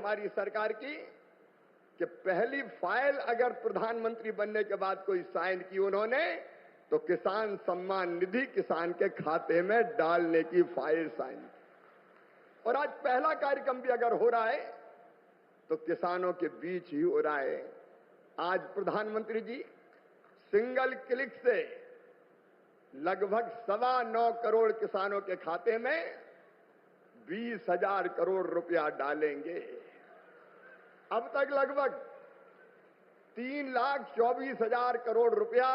हमारी सरकार की कि पहली फाइल अगर प्रधानमंत्री बनने के बाद कोई साइन की उन्होंने, तो किसान सम्मान निधि किसान के खाते में डालने की फाइल साइन की। और आज पहला कार्यक्रम भी अगर हो रहा है तो किसानों के बीच ही हो रहा है। आज प्रधानमंत्री जी सिंगल क्लिक से लगभग 9.25 करोड़ किसानों के खाते में 20,000 करोड़ रुपया डालेंगे। अब तक लगभग 3,24,000 करोड़ रुपया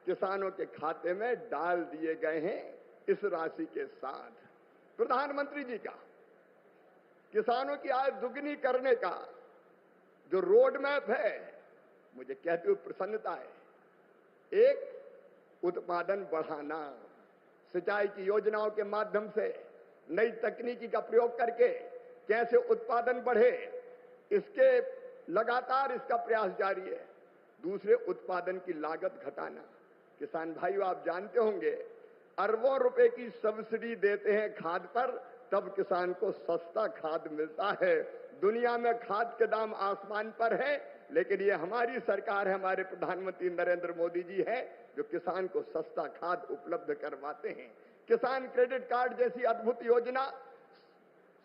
किसानों के खाते में डाल दिए गए हैं। इस राशि के साथ प्रधानमंत्री जी का किसानों की आय दुगनी करने का जो रोड मैप है, मुझे कहते हुए प्रसन्नता है। एक, उत्पादन बढ़ाना, सिंचाई की योजनाओं के माध्यम से नई तकनीकी का प्रयोग करके कैसे उत्पादन बढ़े, इसके लगातार इसका प्रयास जारी है। दूसरे, उत्पादन की लागत घटाना। किसान भाइयों, आप जानते होंगे अरबों रुपए की सब्सिडी देते हैं खाद पर, तब किसान को सस्ता खाद मिलता है। दुनिया में खाद के दाम आसमान पर है, लेकिन ये हमारी सरकार है, हमारे प्रधानमंत्री नरेंद्र मोदी जी है जो किसान को सस्ता खाद उपलब्ध करवाते हैं। किसान क्रेडिट कार्ड जैसी अद्भुत योजना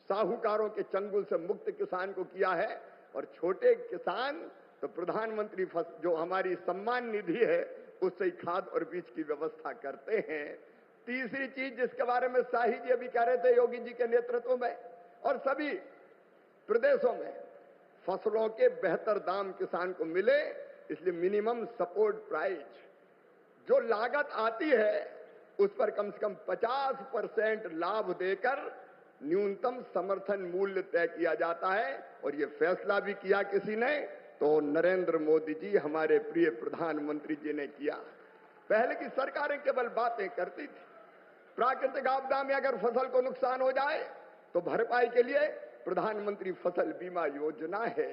साहूकारों के चंगुल से मुक्त किसान को किया है। और छोटे किसान तो प्रधानमंत्री जो हमारी सम्मान निधि है उससे ही खाद और बीज की व्यवस्था करते हैं। तीसरी चीज जिसके बारे में शाही जी अभी कह रहे थे, योगी जी के नेतृत्व में और सभी प्रदेशों में फसलों के बेहतर दाम किसान को मिले, इसलिए मिनिमम सपोर्ट प्राइस जो लागत आती है उस पर कम से कम 50% लाभ देकर न्यूनतम समर्थन मूल्य तय किया जाता है। और ये फैसला भी किया किसी ने, तो नरेंद्र मोदी जी हमारे प्रिय प्रधानमंत्री जी ने किया। पहले की सरकारें केवल बातें करती थी। प्राकृतिक आपदा में अगर फसल को नुकसान हो जाए तो भरपाई के लिए प्रधानमंत्री फसल बीमा योजना है।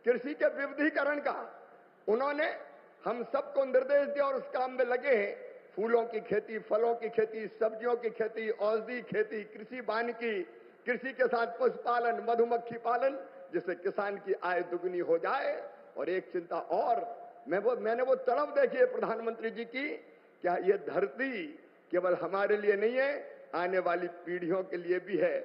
कृषि के विविधीकरण का उन्होंने हम सबको निर्देश दिया और उस काम में लगे हैं। फूलों की खेती, फलों की खेती, सब्जियों की खेती, औषधि खेती, कृषि वानिकी, कृषि के साथ पशुपालन, मधुमक्खी पालन, जिससे किसान की आय दुगनी हो जाए। और एक चिंता और, मैंने वो तड़प देखी है प्रधानमंत्री जी की, क्या ये धरती केवल हमारे लिए नहीं है, आने वाली पीढ़ियों के लिए भी है।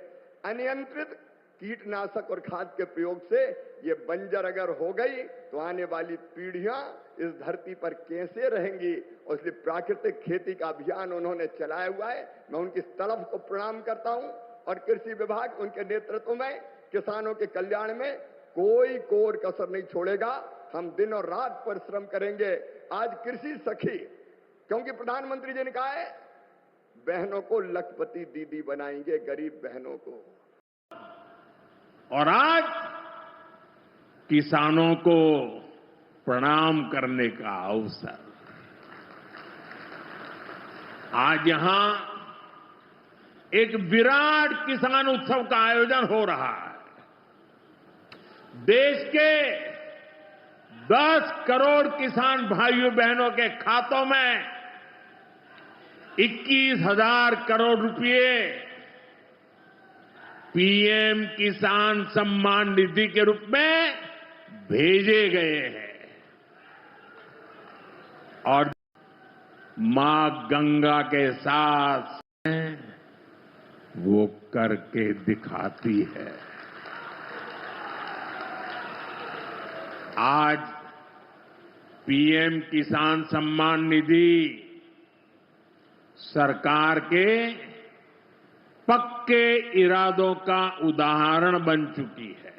अनियंत्रित कीटनाशक और खाद के प्रयोग से ये बंजर अगर हो गई तो आने वाली पीढ़ियां इस धरती पर कैसे रहेंगी। और इसलिए प्राकृतिक खेती का अभियान उन्होंने चलाया हुआ है। मैं उनकी तलब को प्रणाम करता हूं और कृषि विभाग उनके नेतृत्व में किसानों के कल्याण में कोई कोर कसर नहीं छोड़ेगा। हम दिन और रात परिश्रम करेंगे। आज कृषि सखी, क्योंकि प्रधानमंत्री जी ने कहा है बहनों को लखपति दीदी बनाएंगे, गरीब बहनों को। और आज किसानों को प्रणाम करने का अवसर, आज यहां एक विराट किसान उत्सव का आयोजन हो रहा है। देश के 10 करोड़ किसान भाइयों बहनों के खातों में 21,000 करोड़ रुपए पीएम किसान सम्मान निधि के रूप में भेजे गए हैं। और मां गंगा के साथ वो करके दिखाती है। आज पीएम किसान सम्मान निधि सरकार के पक्के इरादों का उदाहरण बन चुकी है।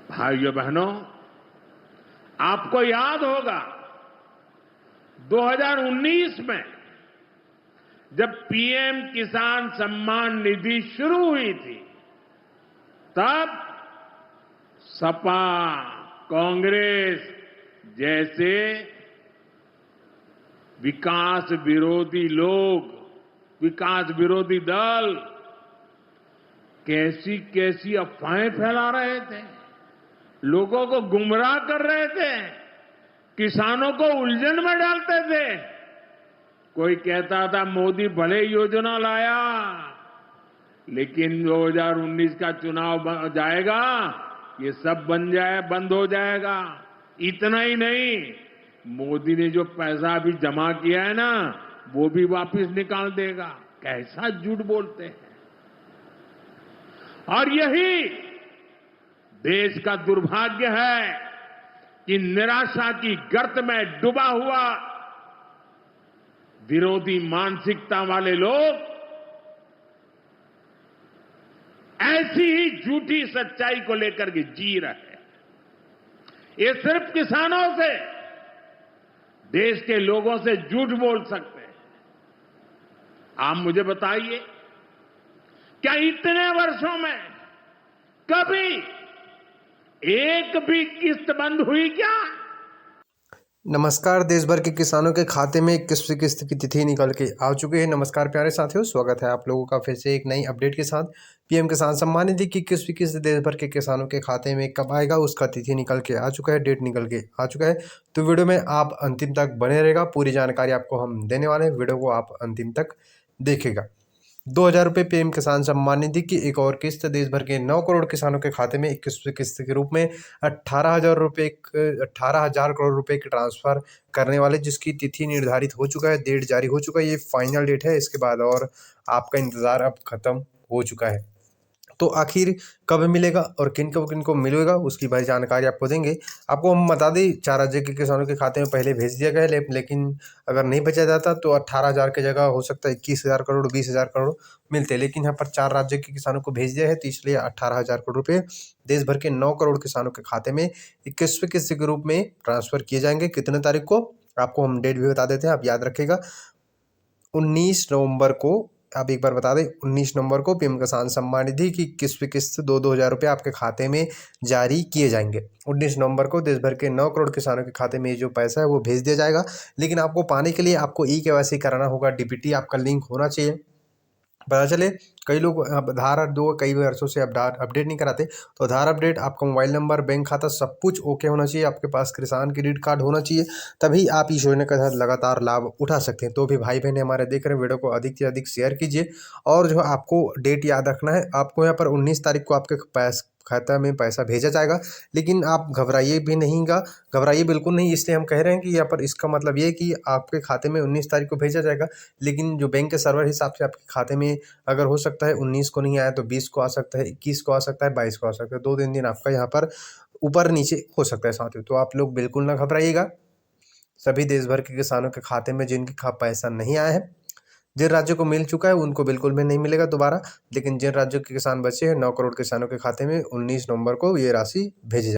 भाइयों बहनों, आपको याद होगा 2019 में जब पीएम किसान सम्मान निधि शुरू हुई थी, तब सपा, कांग्रेस जैसे विकास विरोधी लोग, विकास विरोधी दल कैसी कैसी अफवाहें फैला रहे थे, लोगों को गुमराह कर रहे थे, किसानों को उलझन में डालते थे। कोई कहता था मोदी भले योजना लाया, लेकिन 2019 का चुनाव जाएगा, ये सब बंद हो जाएगा। इतना ही नहीं, मोदी ने जो पैसा अभी जमा किया है ना, वो भी वापस निकाल देगा। कैसा झूठ बोलते हैं। और यही देश का दुर्भाग्य है कि निराशा की गर्त में डूबा हुआ विरोधी मानसिकता वाले लोग ऐसी ही झूठी सच्चाई को लेकर के जी रहे हैं। ये सिर्फ किसानों से, देश के लोगों से झूठ बोल सकते हैं। आप मुझे बताइए, क्या इतने वर्षों में कभी एक भी किस्त बंद हुई क्या? नमस्कार। देश भर के किसानों के खाते में 21वीं किस्त की तिथि निकल के आ चुकी है। नमस्कार प्यारे साथियों, स्वागत है आप लोगों का फिर से एक नई अपडेट के साथ। पीएम किसान सम्मान निधि की 21वीं किस्त देश भर के किसानों के खाते में कब आएगा, उसका तिथि निकल के आ चुका है, डेट निकल के आ चुका है। तो वीडियो में आप अंतिम तक बने रहेगा, पूरी जानकारी आपको हम देने वाले हैं। वीडियो को आप अंतिम तक देखेगा। 2,000 रुपये पीएम किसान सम्मान निधि की एक और किस्त देश भर के 9 करोड़ किसानों के खाते में 21वीं किस्त के रूप में 18,000 करोड़ रुपए की ट्रांसफर करने वाले, जिसकी तिथि निर्धारित हो चुका है, डेट जारी हो चुका है। ये फाइनल डेट है, इसके बाद और आपका इंतजार अब खत्म हो चुका है। तो आखिर कब मिलेगा और किन को मिलेगा, उसकी भारी जानकारी आपको देंगे। आपको हम बता दें, 4 राज्य के किसानों के खाते में पहले भेज दिया गया है, लेकिन अगर नहीं भेजा जाता तो 18,000 की जगह हो सकता है 21,000 करोड़ 20,000 करोड़ मिलते, लेकिन यहाँ पर 4 राज्य के किसानों को भेज दिया है, तो इसलिए 18,000 करोड़ रुपये देश भर के 9 करोड़ किसानों के खाते में 21वीं किस्त के रूप में ट्रांसफर किए जाएंगे। कितने तारीख को, आपको हम डेट भी बता देते हैं, आप याद रखिएगा। 19 नवंबर को, आप एक बार बता दें, 19 नवंबर को पीएम किसान सम्मान निधि की 21वीं किस्त 2,000 रुपये आपके खाते में जारी किए जाएंगे। 19 नवंबर को देश भर के 9 करोड़ किसानों के खाते में जो पैसा है वो भेज दिया जाएगा। लेकिन आपको पाने के लिए आपको ई-केवाईसी कराना होगा, डीबीटी आपका लिंक होना चाहिए। पता चले कई लोग आधार कई वर्षों से अपडेट नहीं कराते, तो आधार अपडेट, आपका मोबाइल नंबर, बैंक खाता सब कुछ ओके होना चाहिए, आपके पास किसान क्रेडिट कार्ड होना चाहिए, तभी आप इस योजना के तहत लगातार लाभ उठा सकते हैं। तो भी भाई बहन हमारे देख रहे हैं, वीडियो को अधिक से अधिक शेयर कीजिए। और जो आपको डेट याद रखना है, आपको यहाँ पर 19 तारीख को आपके खाता में पैसा भेजा जाएगा। लेकिन आप घबराइए बिल्कुल नहीं, इसलिए हम कह रहे हैं कि यहाँ पर इसका मतलब ये है कि आपके खाते में 19 तारीख को भेजा जाएगा, लेकिन जो बैंक के सर्वर हिसाब से आपके खाते में अगर हो सकता है 19 को नहीं आया तो 20 को आ सकता है, 21 को आ सकता है, 22 को आ सकता है। 2-3 दिन आपका यहाँ पर ऊपर नीचे हो सकता है साथियों। तो आप लोग बिल्कुल ना घबराइएगा। सभी देश भर के किसानों के खाते में जिनके पैसा नहीं आया है, जिन राज्यों को मिल चुका है उनको बिल्कुल भी नहीं मिलेगा दोबारा, लेकिन जिन राज्यों के किसान बचे हैं 9 करोड़ किसानों के खाते में 19 नवंबर को ये राशि भेजी जाएगी।